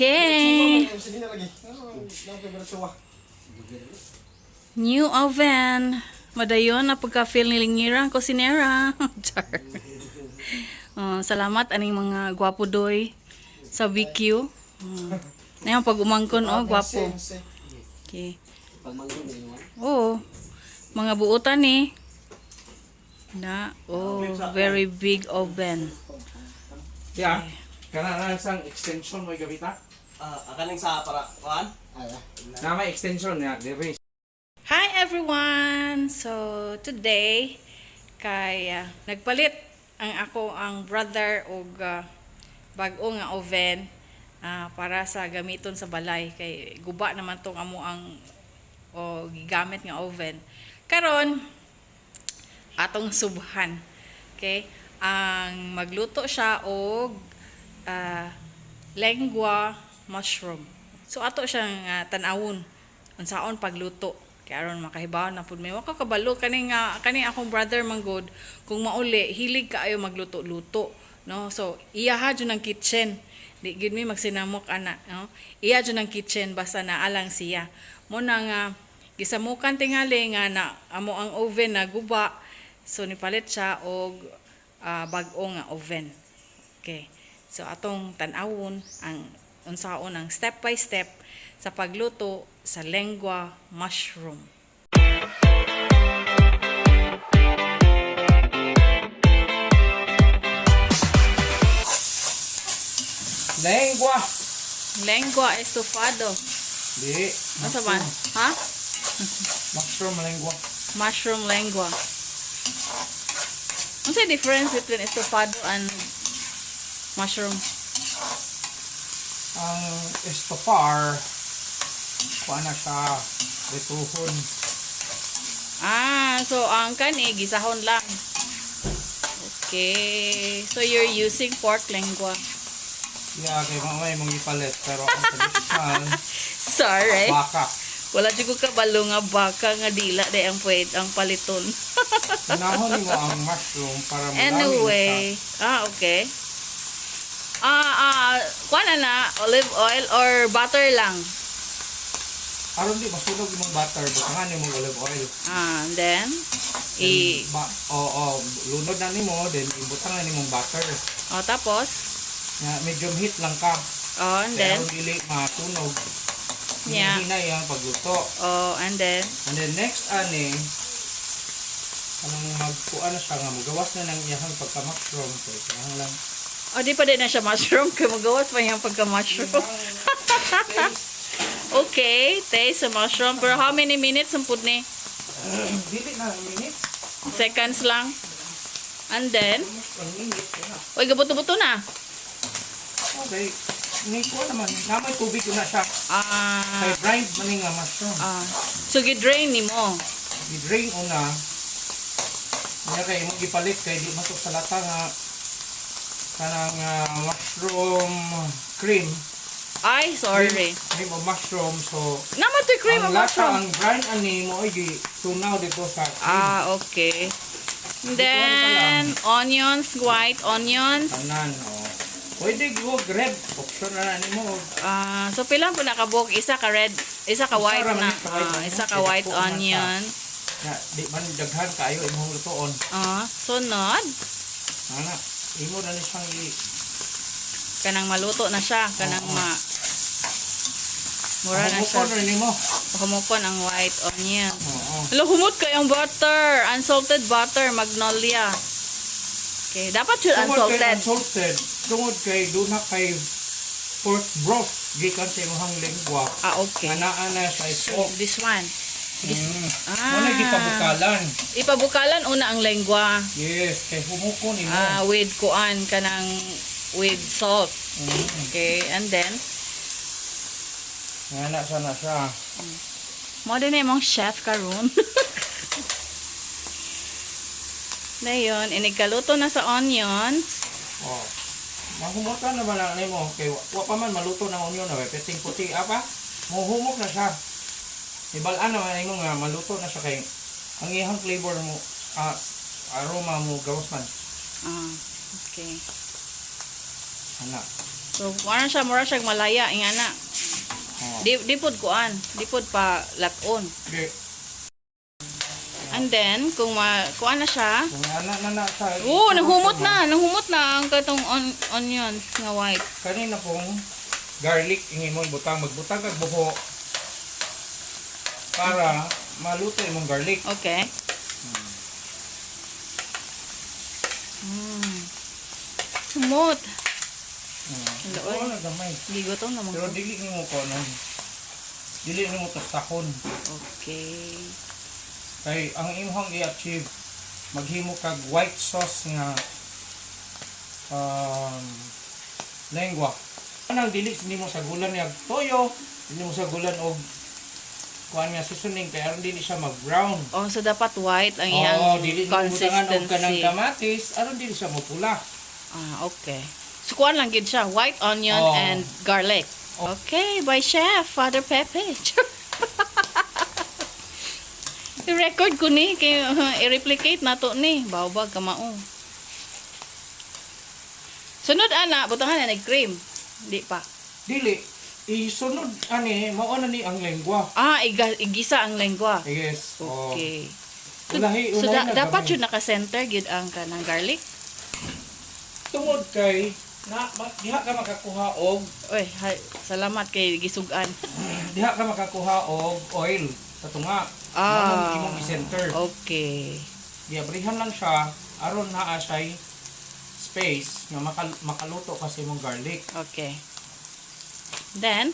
Okay. New oven. Madayon na pagka-feel ni Lingira ang kusinera. Char. Salamat aning mga gwapo doy sa BQ. Ngayon pag umangkon gwapo. Okay. Oh, mga buutan ni. Very big oven. Yeah. Kana na sang extension mo gabita? Akaning sa para kuan? Na may extension ya, dire. Hi everyone! So today kay nagpalit ang brother og bag-o nga oven para sa gamiton sa balay kay guba naman tong amo ang gigamit nga oven. Karon atong subhan. Okay? Ang magluto siya og Lengua Mushroom. So ato siyang tan-awon unsaon pagluto. Kaya aron makahibaw na pud may wa ka kabalo kani akong brother manggod kung mauli hilig kaayo magluto-luto, no? So iya ha jud ang kitchen. Di gid mi magsinamok ana, no? Iya jud ang kitchen basta naalang siya. Mo na nga gisamukan tingali nga na amo ang oven na guba. So nipalit siya og bag-o nga oven. Okay. So atong tan-awon ang unsaon ang step by step sa pagluto sa Lengua Mushroom. Lengua estofado. Di. Ano ba? Ha? Mushroom lengua. Mushroom lengua. What's the difference between estofado and mushroom? Ang estofar kuan na siya rituhon. So ang kani gisahon lang. Okay. So you're using pork lengua. Yeah, kay mamay mong ipalit pero ang traditional Sorry. baka. Wala jud ko kabalo nga baka nga dila day ang ang paliton. Tinahon mo ang mushroom para mo Anyway, okay. Kuha na olive oil or butter lang. Aron di masunog imong butter, butangan imong olive oil. And then Lunod na nimo, then ibutangan imong butter. Tapos Medium heat lang ka. and then pero dili matunog. Yeah. Hinay ang pagluto. and then Next anong magkuan na siya nga magawas na ng iyang pagka-mushroom. So, kailangan lang. di pa din na siya mushroom kay magawas pa yung pagka-mushroom. Okay, taste sa mushroom. Pero how many minutes ang pud ni? Dili na minutes. Seconds lang. And then, 1 minute. oy gabuto-buto na. Okay. May kuha naman. Namay tubig ko na siya. Kay brine man nga mushroom. So gi-drain nimo. I-drain una. Kaya kay mo gipalit kay di masuk sa lata nga kanang mushroom cream. Ay, sorry. Cream of mushroom. So, Naman to cream of ang lata, mushroom. ang brine ani mo ay tunaw dito sa cream. Okay. Then, onions, white onions. Tanan, pwede giwag red. Option na nimo. So, pilang po nakabuk? Isa ka red, isa ka white Isa ra man na. ka white. Isa ka white onion. Di man daghan kayo imong lutoon. Sunod. Ana, imo na ni siyang Kanang maluto na siya. Kanang mura na siya. Humukon rin nimo. Humukon ang white onion. Oo. Hello, humot kayong butter. Unsalted butter, magnolia. Okay, dapat yun unsalted. Unsalted. Tungod kay duna kay pork broth gikan sa imong lengua. Okay. Anaa na sa So, pork. this one. Wala gipabukalan. Ipabukalan una ang lengua. Yes, kay humukon nimo. With kuan kanang with salt. Okay, and then Ngana sana siya. mo din imong chef karon. Dayon, inigkaluto na sa onions. Mahumutan na ba lang nimo kay wa pa man maluto ng onion na peting puti apa? Mohumok na siya. Ibalaan naman nimo nga maluto na siya kay ang iyang flavor mo aroma mo gawas man. Okay. Ana. So, kuan siya, mura siya malaya, ingana. Oh. Di pod kuan, di pod pa laton. Okay. And then, kung kuan na siya, Kung na sa... nahumot na ang katong onions nga white. Kanina pong garlic, ingin mo ibutang, magbutang kag buho para maluto imong garlic. Okay. Humot. Oo, nagamay. Gigotong naman Pero ko. dili mo ko ano. Dili mo tastakon. Okay. Kay ang imong i-achieve maghimo kag white sauce nga lengua. Anang dili hindi mo sa gulan nga toyo, hindi mo sa gulan og kuan nga seasoning kay aron dili siya mag-brown. Oh, so dapat white ang iyang dili mo butangan og kanang consistency. kamatis, aron dili siya mapula. Okay. So, kuan lang gid siya. White onion Oh. and garlic. Okay, by Chef Father Pepe. I-record ko ni, kay i-replicate nato ni. Bawbag kamao. Sunod ana, butangan na nag-cream. Di pa. Dili isunod ani mao na ni ang lengua. Igisa ang lengua. Yes. Okay. Ulahi, So, ulahi na dapat kami. yun naka-center gid ang kanang garlic. Tungod kay diha ka makakuha og Oy, salamat kay gisugan. diha ka makakuha og oil sa tunga. Imong i-center. Okay. Giabrihan lang siya aron naa siya space nga makaluto kasi imong garlic. Okay. Then,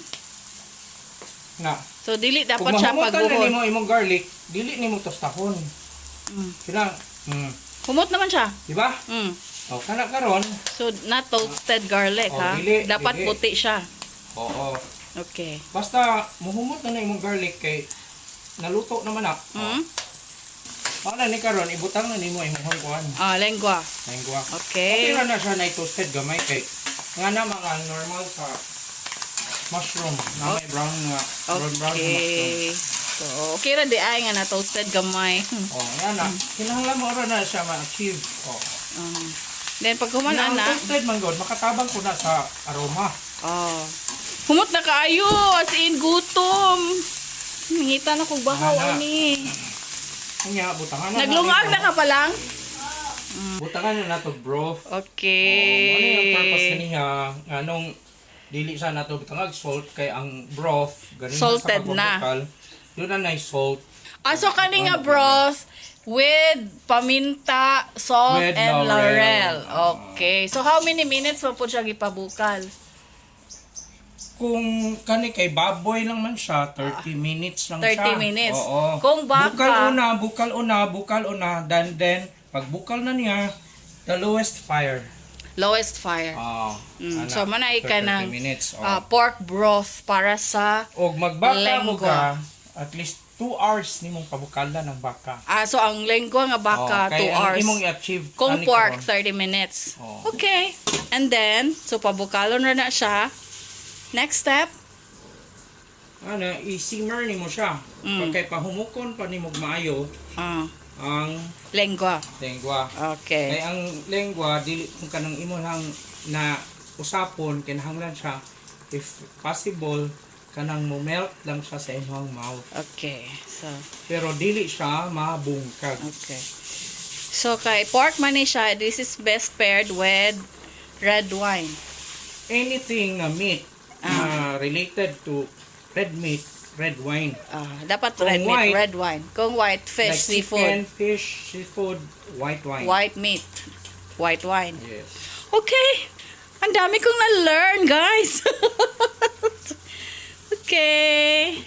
Na. so dili Kung dapat siya mahumutan na pagbuhon. nimo imong garlic, dili nimo tostahon. Kailang Humot naman siya. di ba? O kana karon, So, not toasted garlic, Oh, ha? dili, Dapat dili. puti siya. oo. Okay. Basta muhumot na imong garlic kay naluto naman na. Wala ni karon ibutang na nimo imong kuan. Lengua. Lengua. Okay Okay. ra na siya na toasted gamay kay nga na mga normal sa mushroom na may brown nga brown na mushroom. Okay. So, okay ra di ay nga na toasted gamay. Oh, yan na. Kinahanglan mo ra na siya ma-achieve. Oh. Then, pag human Ang na, toasted man god makatabang ko na sa aroma. humot na kaayo. As in, gutom. Mingita na kong bahaw, Wala. ani. Kanya butangan na. Naglungag na ka pa lang? Butangan na nato broth. Okay. Ano yung purpose kaniya? Anong dili sa nato bitangag salt kay ang broth ganin Salted sa na. pagbabukal. Yun na nay salt. So kani nga broth with paminta, salt, With and laurel. laurel. Okay. So how many minutes mo po siya gipabukal? Kung kani kay baboy lang man siya, 30 minutes lang 30 siya. minutes. Oo. Kung baka- bukal una, then pag bukal na niya, the lowest fire. Lowest fire. So manay ka 30 ng minutes. pork broth para sa Og magbaka mo lengua. ka, at least 2 hours nimong pabukalan ng baka. so ang lengua nga baka 2 kay ang hours. imong i-achieve Kung ani pork karon. 30 minutes. Oo. Okay. And then so pabukalon ra na siya. Next step. I-simmer nimo siya. Pagkay pahumukon pa nimo maayo ang Lengua. lengua. Okay. Kay ang lengua dili kung kanang imo lang na usapon kinahanglan siya if possible kanang mo melt lang siya sa imong mouth. Okay. So Pero dili siya mabungkag. okay. So kay pork man ni siya, this is best paired with red wine. Anything na meat related to red meat, red wine. Dapat Kung red meat, white, red wine. Kung white fish, like seafood, chicken, fish, seafood, white wine. white meat, white wine. Yes. Okay. Ang dami kong na-learn, guys. Okay.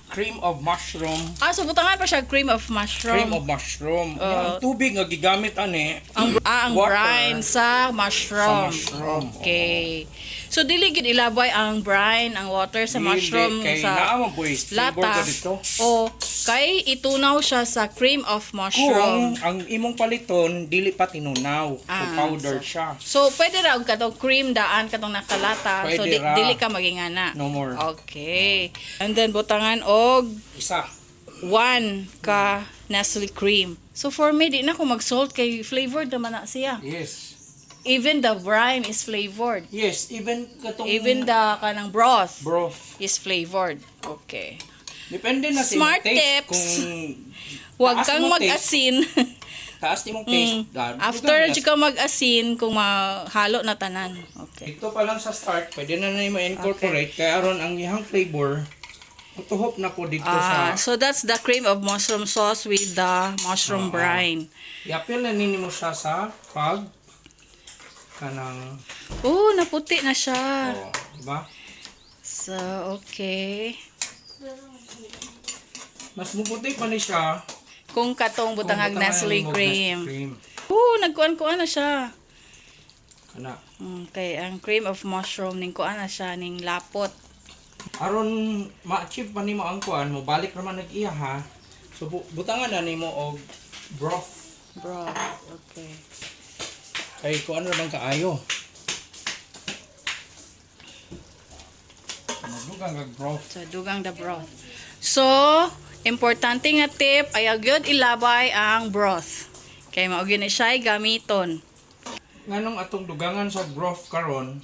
Cream of mushroom. So butangan pa siya cream of mushroom. Cream of mushroom. Ang tubig nga gigamit ani. Ang water brine sa mushroom. Sa mushroom. Okay. So dili gid ilabay ang brine, ang water sa mushroom kay sa naamo boy flavor lata. ka dito. O kay itunaw siya sa cream of Kung mushroom. ang imong paliton dili pa tinunaw, kung powder so- siya. So pwede ra og katong cream daan katong nakalata. So Pwede ra. dili ka magingana. No more. Okay. And then butangan og Isa. 1 ka Nestle cream. So for me di na ko mag-salt kay flavored naman na siya. Yes. even the brine is flavored. Yes, even katong Even the kanang broth broth. is flavored. Okay. Depende na sa Smart imong taste tips. kung Huwag taas kang imong taste, mag-asin. taas imong taste. After ka mag-asin, kung mahalo na tanan. Okay. Ito pa lang sa start, pwede na nimo incorporate kaya aron ang ihang flavor utuhop na ko dito sa So that's the cream of mushroom sauce with the mushroom brine. i-appeal na nimo siya sa pag kanang Oh, naputi na siya. diba? So, okay. Mas muputi pa ni siya Kung katong butangag kung Nestle mo cream. cream. Nagkuan-kuan na siya. Kana. Okay, ang cream of mushroom, ning kuan na siya, ning lapot. Aron ma-achieve pa nimo ang kuan mo balik naman nag-iya ha. So butangan na nimo og broth. Broth, okay. Kay kuan ra bang kaayo. Magdugang kag broth. So, dugang the broth. So, importante nga tip, ay agyod ilabay ang broth. Kay mao gyud ni siya gamiton. Nganong atong dugangan sa broth karon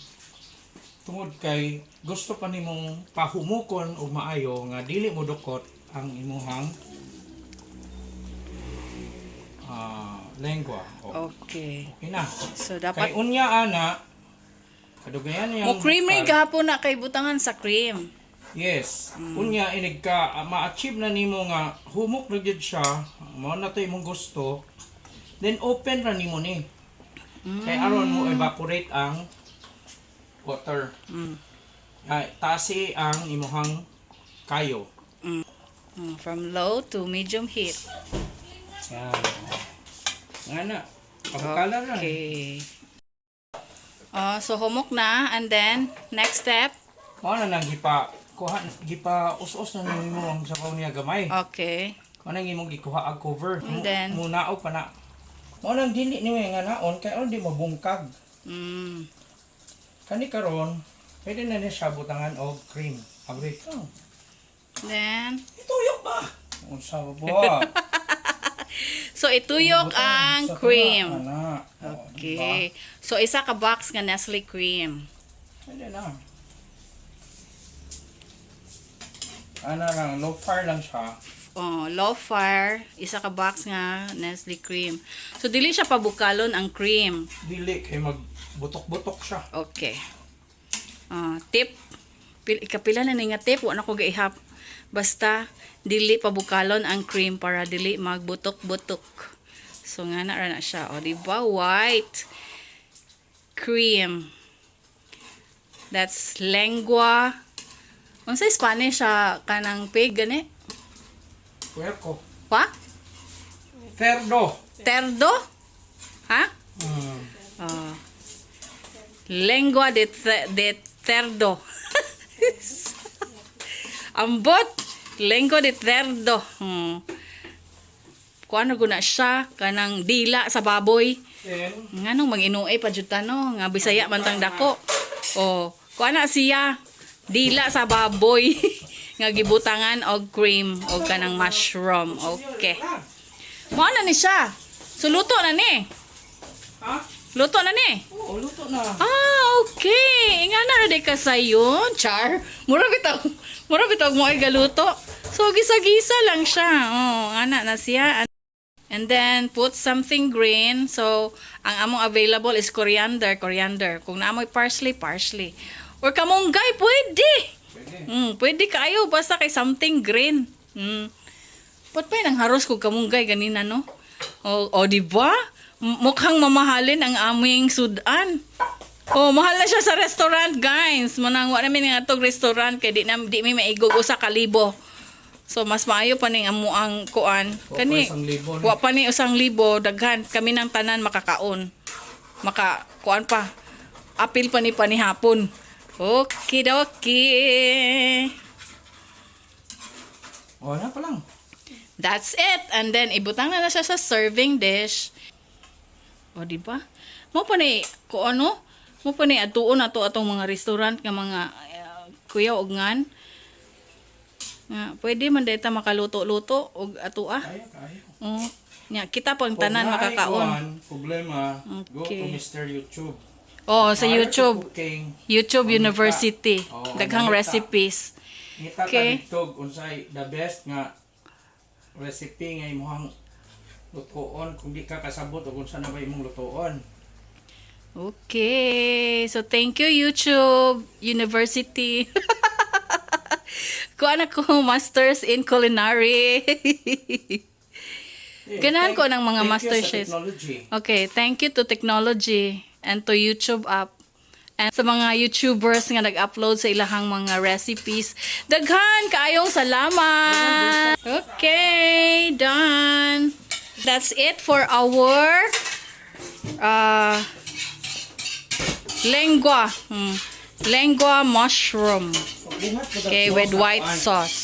tungod kay gusto pa nimong pahumukon og maayo nga dili mo dukot ang imuhang lengua. Okay. Okay na. So, Kay dapat unya ana kadugayan niyang mo creamy gahapon na kay butangan sa cream. Yes. Unya inig ka ma-achieve na nimo nga humok na gyud siya, mao na to imong gusto. Then open ra nimo ni. Kay aron mo evaporate ang water. Ay tasi ang imuhang kayo. From low to medium heat. Yan. Ngana. Pagkala na. Okay. So humok na, and then next step. Mao na nang gipa us-us na nimo ang sabaw niya gamay. Okay. Mao nang imong gikuha ang cover. And then? Munaog pa na. Mao nang dili niyo nga naon kay aron di mabungkag. Kani karon, pwede na niya siya butangan og cream. Abrit ka. Then, Ituyok ba? Unsa ba? so ituyok ang cream. Ana. Okay. So isa ka box nga Nestle cream. Pwede na. Ana lang, low fire lang siya. Low fire, isa ka box nga Nestle cream. So dili siya pabukalon ang cream. Dili kay magbutok-butok siya. Okay. Tip. Ikapila na ni nga tip, wala ko gaihap. Basta dili pabukalon ang cream para dili magbutok-butok. So nga na siya. O diba? White cream. That's lengua. Unsa Spanish kanang pig gani? Puerco. Pa? Cerdo. Terdo? Ha? Lengua de cerdo. Ambot. Lengua de cerdo. Kuan na guna siya kanang dila sa baboy. Then, Nganong mag-inuay pa jud tano nga Bisaya man tang dako. Kuan na siya dila sa baboy nga gibutangan og cream og kanang mushroom. Okay. Mo na ni siya. So luto na ni. ha? Luto na ni. Oo, luto na. Okay. Nga na rin ka sayon, Char. Mura bitaw mo ay galuto. So, gisa-gisa lang siya. Ana na siya. And then, put something green. So, ang among available is coriander. Kung naamoy parsley. Or kamunggay, pwede. Pwede kayo. Basta kay something green. Ba't pa yun ang haros kong kamunggay ganina, no? Diba? Mukhang mamahalin ang aming sudan. Mahal na siya sa restaurant, guys. Manangwa namin nga itong restaurant kaya di may maigog usa ka libo. So mas maayo pa ning amo ang kuan. Kani wa pa ni 1,000 daghan kami nang tanan makakaon. Kuan pa. Apil pa ni hapon. Okay. Wala pa lang. That's it. And then ibutang na siya sa serving dish. Diba? Mo pa ni mo pa ni atuon ato atong mga restaurant nga mga kuya og ngan Pwede man dito makaluto-luto og atua. Kaya, kaya. Oh. Nya kita pang tanan Kung naay makakaon. kuwan, problema, go to Okay. Mr. YouTube. Oh, sa Prior to YouTube. cooking, YouTube Ngita. University. Oo, Daghang ngita. recipes. ngita Okay. ta dito unsay the best nga recipe nga imong lutoon kung di ka kasabot o kung saan na ba imong lutoon. Okay. So thank you YouTube University. Kuan ako masters in culinary. Ganahan ko ng mga master chefs. Okay, thank you to technology and to YouTube app. And sa mga YouTubers nga nag-upload sa ilahang mga recipes. Daghan kaayong salamat. Okay, done. That's it for our lengua mushroom. Okay, with white sauce.